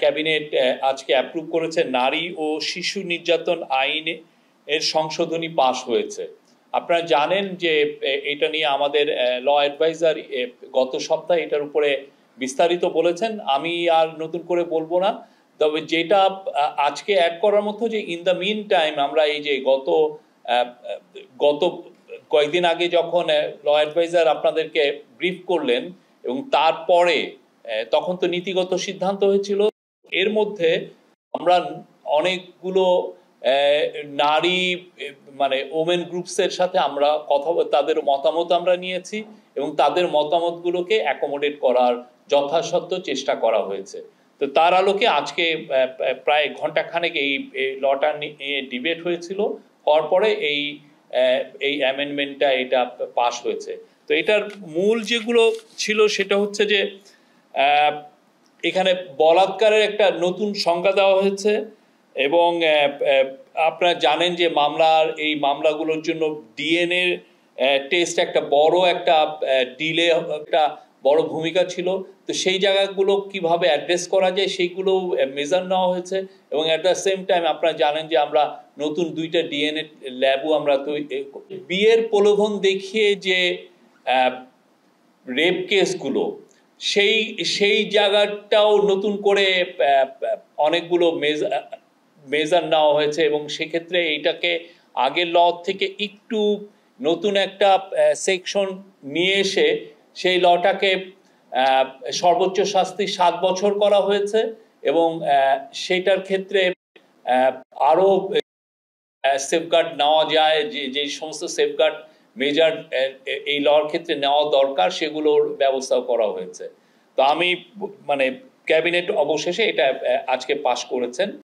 Cabinet আজকে approve করেছে, নারী ও শিশু নির্যাতন আইন এর সংশোধনী পাশ হয়েছে। আপনারা জানেন যে এটা নিয়ে আমাদের ল অ্যাডভাইজার গত সপ্তাহে এটার উপরে বিস্তারিত বলেছেন, আমি আর নতুন করে বলবো না। তবে যেটা আজকে অ্যাড করার মতো যে ইন দ্য মিন টাইম আমরা এই যে গত কয়েকদিন আগে যখন ল অ্যাডভাইজার আপনাদেরকে ব্রিফ করলেন এবং তারপরে তখন তো নীতিগত সিদ্ধান্ত হয়েছিল, এর মধ্যে আমরা অনেকগুলো নারী মানে ওমেন গ্রুপসের সাথে আমরা তাদের মতামত আমরা নিয়েছি এবং তাদের মতামতগুলোকে অ্যাকোমোডেট করার যথাসাধ্য চেষ্টা করা হয়েছে। তো তার আলোকে আজকে প্রায় ঘন্টাখানেক এই লটা নিয়ে ডিবেট হয়েছিল, হওয়ার পরে এই অ্যামেন্ডমেন্টটা এটা পাস হয়েছে। তো এটার মূল যেগুলো ছিল সেটা হচ্ছে যে এখানে বলাৎকারের একটা নতুন সংজ্ঞা দেওয়া হয়েছে এবং আপনারা জানেন যে এই মামলাগুলোর জন্য ডিএনএ টেস্ট একটা বড় একটা ডিলে একটা বড় ভূমিকা ছিল। তো সেই জায়গাগুলো কিভাবে অ্যাড্রেস করা যায় সেইগুলো মেজার নেওয়া হয়েছে এবং অ্যাট দ্য সেম টাইম আপনারা জানেন যে আমরা নতুন 2টা ডিএনএ ল্যাবও আমরা বিয়ের প্রলোভন দেখিয়ে যে রেপ কেসগুলো সেই জায়গাটাও নতুন করে অনেকগুলো মেজার নেওয়া হয়েছে এবং সেক্ষেত্রে এইটাকে আগের ল থেকে একটু নতুন একটা সেকশন নিয়ে এসে সেই লটাকে সর্বোচ্চ শাস্তি 7 বছর করা হয়েছে এবং সেটার ক্ষেত্রে আরো সেফগার্ড নেওয়া যায়, যে সমস্ত সেফগার্ড মেজার এই লর ক্ষেত্রে নেওয়া দরকার সেগুলোর ব্যবস্থাও করা হয়েছে। তো আমি ক্যাবিনেট অবশেষে এটা আজকে পাশ করেছেন।